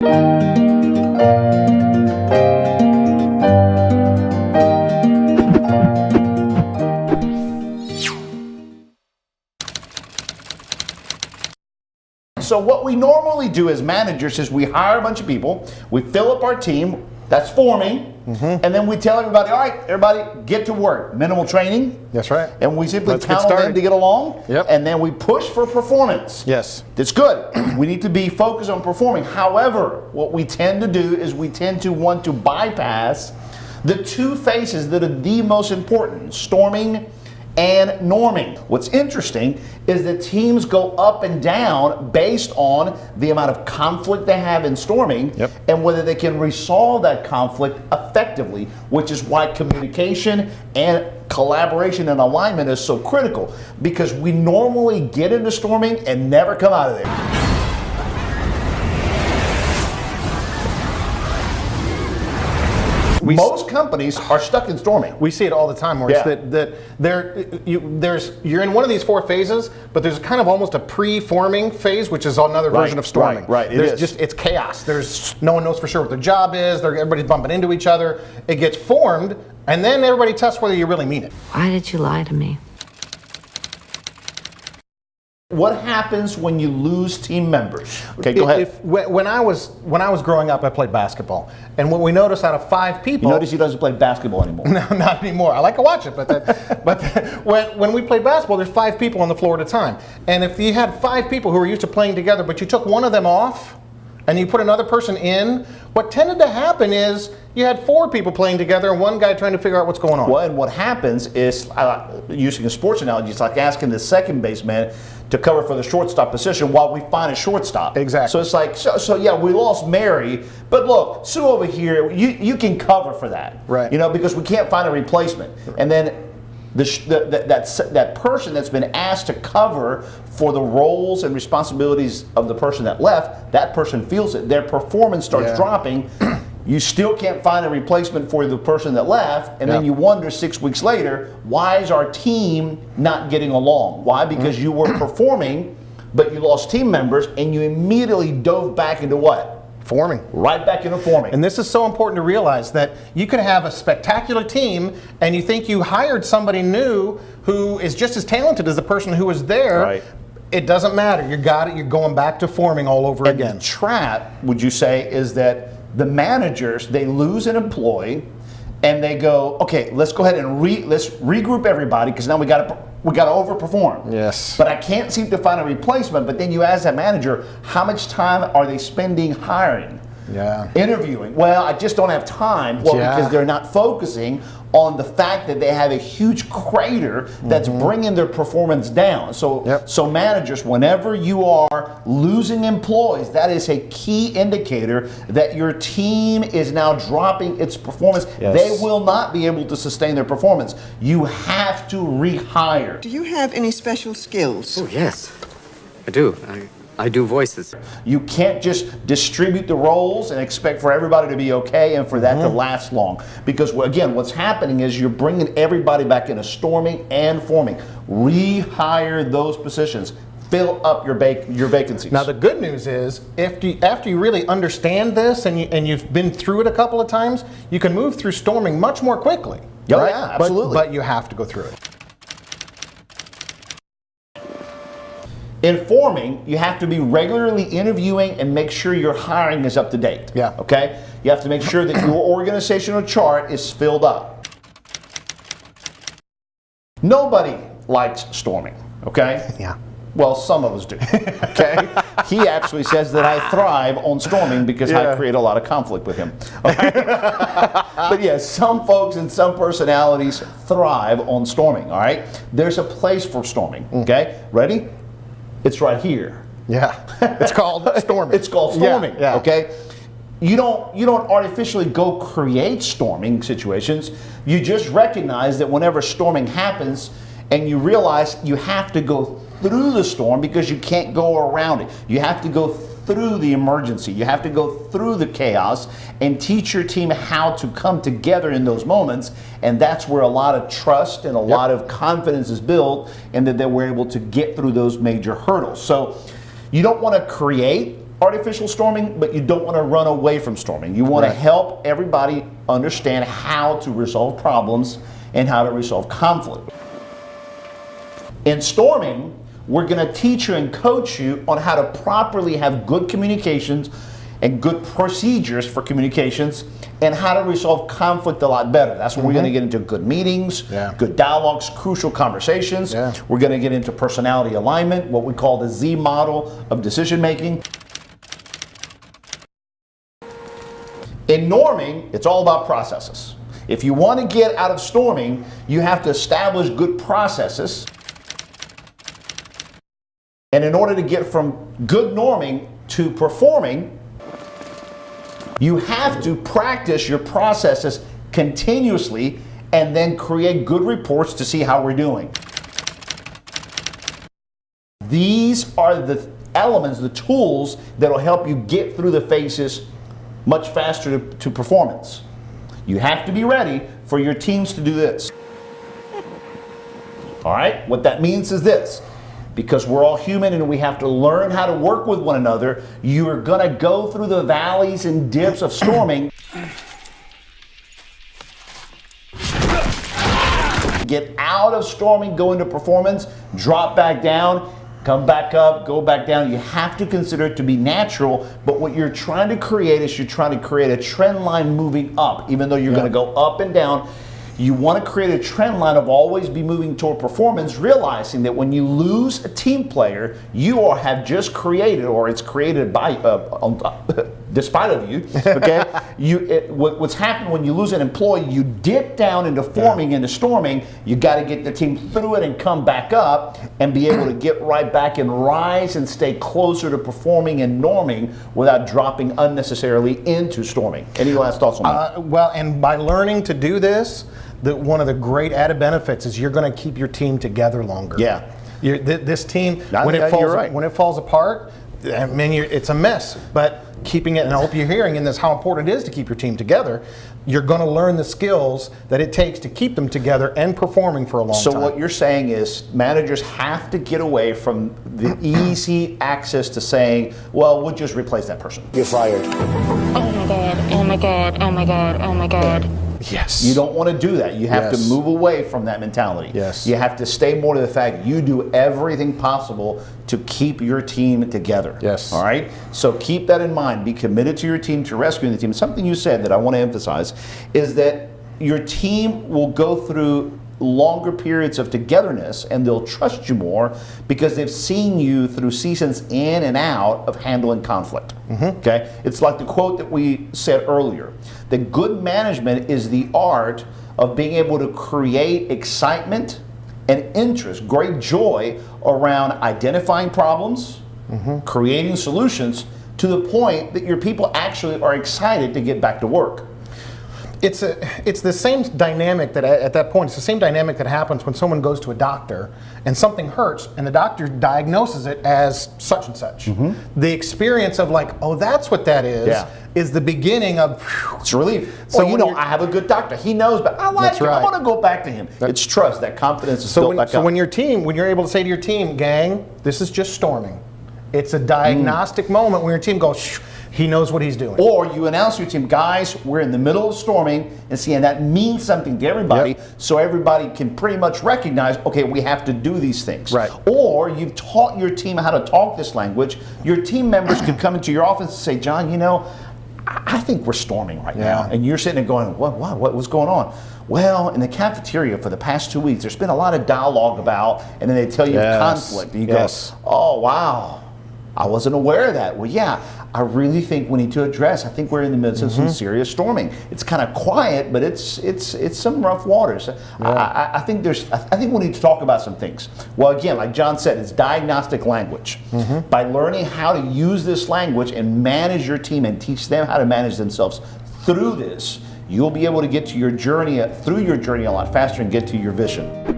So what we normally do as managers is we hire a bunch of people, we fill up our team, that's forming, and then we tell everybody, all right, everybody get to work. Minimal training. That's right. And we simply Let's get count on them started. to get along, Yep. and then we push for performance. Yes. That's good. We need to be focused on performing. However, what we tend to do is we tend to want to bypass the two phases that are the most important, storming and norming. What's interesting is that teams go up and down based on the amount of conflict they have in storming and whether they can resolve that conflict effectively, which is why communication and collaboration and alignment is so critical, because we normally get into storming and never come out of there. Most companies are stuck in storming. We see it all the time, Maurice. You're in one of these four phases, but there's kind of almost a pre-forming phase, which is another version of storming. Right. It's chaos. There's no one knows for sure what their job is. Everybody's bumping into each other. It gets formed, and then everybody tests whether you really mean it. Why did you lie to me? What happens when you lose team members? Okay, go ahead. When I was growing up, I played basketball, and what we noticed out of 5 people. You notice he doesn't play basketball anymore. No, not anymore. I like to watch it, but when we played basketball, there's 5 people on the floor at a time, and if you had 5 people who were used to playing together, but you took one of them off, and you put another person in, what tended to happen is you had 4 people playing together and one guy trying to figure out what's going on. Well, and what happens is, using a sports analogy, it's like asking the second baseman to cover for the shortstop position while we find a shortstop. Exactly. So it's like, so yeah, we lost Mary, but look, Sue over here, you can cover for that. Right. You know, because we can't find a replacement. And then that person that's been asked to cover for the roles and responsibilities of the person that left, that person feels it. Their performance starts dropping. You still can't find a replacement for the person that left, and then you wonder 6 weeks later, why is our team not getting along? Why? Because you were performing, but you lost team members, and you immediately dove back into what? Forming. Right back into forming. And this is so important to realize, that you can have a spectacular team and you think you hired somebody new who is just as talented as the person who was there. Right. It doesn't matter. You got it. You're going back to forming all over again. The trap, would you say, is that the managers, they lose an employee and they go, okay, let's go ahead and let's regroup everybody, because now we got to overperform. Yes. But I can't seem to find a replacement. But then you ask that manager, how much time are they spending hiring? Yeah. Interviewing. Well, I just don't have time. Well, because they're not focusing on the fact that they have a huge crater that's bringing their performance down. So, so managers, whenever you are losing employees, that is a key indicator that your team is now dropping its performance. They will not be able to sustain their performance. You have to rehire. Do you have any special skills? Oh, yes, I do. I do voices. You can't just distribute the roles and expect for everybody to be okay and for that to last long. Because again, what's happening is you're bringing everybody back into storming and forming. Rehire those positions. Fill up your vacancies. Now the good news is, after you really understand this and you've been through it a couple of times, you can move through storming much more quickly. Oh, right? yeah, absolutely. But you have to go through it. In forming, you have to be regularly interviewing and make sure your hiring is up to date. Yeah. Okay? You have to make sure that your organizational chart is filled up. Nobody likes storming, okay? Yeah. Well, some of us do, okay? He actually says that I thrive on storming because I create a lot of conflict with him. Okay? But yes, some folks and some personalities thrive on storming, all right? There's a place for storming, okay? Ready? It's right here. Yeah. It's called storming. It's called storming, yeah. okay? You don't artificially go create storming situations. You just recognize that whenever storming happens and you realize you have to go through the storm because you can't go around it. You have to go through the emergency. You have to go through the chaos and teach your team how to come together in those moments. And that's where a lot of trust and a lot of confidence is built, and that they were able to get through those major hurdles. So you don't want to create artificial storming, but you don't want to run away from storming. You want to help everybody understand how to resolve problems and how to resolve conflict. In storming, we're going to teach you and coach you on how to properly have good communications and good procedures for communications and how to resolve conflict a lot better. That's when we're going to get into good meetings, good dialogues, crucial conversations. We're going to get into personality alignment, what we call the Z model of decision making. In norming, it's all about processes. If you want to get out of storming, you have to establish good processes. And in order to get from good norming to performing, you have to practice your processes continuously and then create good reports to see how we're doing. These are the elements, the tools that will help you get through the phases much faster to performance. You have to be ready for your teams to do this. All right, what that means is this. Because we're all human and we have to learn how to work with one another, you are going to go through the valleys and dips of storming. Get out of storming, go into performance, drop back down, come back up, go back down. You have to consider it to be natural, but what you're trying to create is you're trying to create a trend line moving up. Even though you're going to go up and down, you want to create a trend line of always be moving toward performance, realizing that when you lose a team player, you have just created, or it's created by, despite of you, okay? What's happened when you lose an employee, you dip down into forming, into storming. You got to get the team through it and come back up and be able to get right back and rise and stay closer to performing and norming without dropping unnecessarily into storming. Any last thoughts on that? Well, and by learning to do this, one of the great added benefits is you're going to keep your team together longer. Yeah. This team, when when it falls apart, I mean, it's a mess. But keeping it, and I hope you're hearing in this how important it is to keep your team together, you're going to learn the skills that it takes to keep them together and performing for a long time. So what you're saying is managers have to get away from the easy access to saying, well, we'll just replace that person. You're fired. Oh my God, oh my God, oh my God, oh my God. Yes. You don't want to do that. You have to move away from that mentality. Yes. You have to stay more to the fact you do everything possible to keep your team together. Yes. All right? So keep that in mind. Be committed to your team, to rescuing the team. Something you said that I want to emphasize is that your team will go through longer periods of togetherness and they'll trust you more because they've seen you through seasons in and out of handling conflict. Okay? It's like the quote that we said earlier, that good management is the art of being able to create excitement and interest, great joy around identifying problems, creating solutions to the point that your people actually are excited to get back to work. It's the same dynamic that at that point, it's the same dynamic that happens when someone goes to a doctor and something hurts and the doctor diagnoses it as such and such. The experience of like, oh, that's what that is the beginning of it's relief. So well, you know, I have a good doctor. He knows, but I like him. I want to go back to him. It's trust. That confidence is built back up. So when you're able to say to your team, gang, this is just storming. It's a diagnostic moment when your team goes, shh, he knows what he's doing. Or you announce to your team, guys, we're in the middle of storming, and that means something to everybody, so everybody can pretty much recognize, okay, we have to do these things. Right. Or you've taught your team how to talk this language. Your team members could come into your office and say, John, you know, I think we're storming right now. And you're sitting there going, what's going on? Well, in the cafeteria for the past 2 weeks, there's been a lot of dialogue about, and then they tell you conflict. And you go, oh, wow, I wasn't aware of that. Well, yeah, I really think we need to address. I think we're in the midst of some serious storming. It's kind of quiet, but it's some rough waters. I think we need to talk about some things. Well, again, like John said, it's diagnostic language. By learning how to use this language and manage your team and teach them how to manage themselves through this, you'll be able to get to your journey, through your journey a lot faster and get to your vision.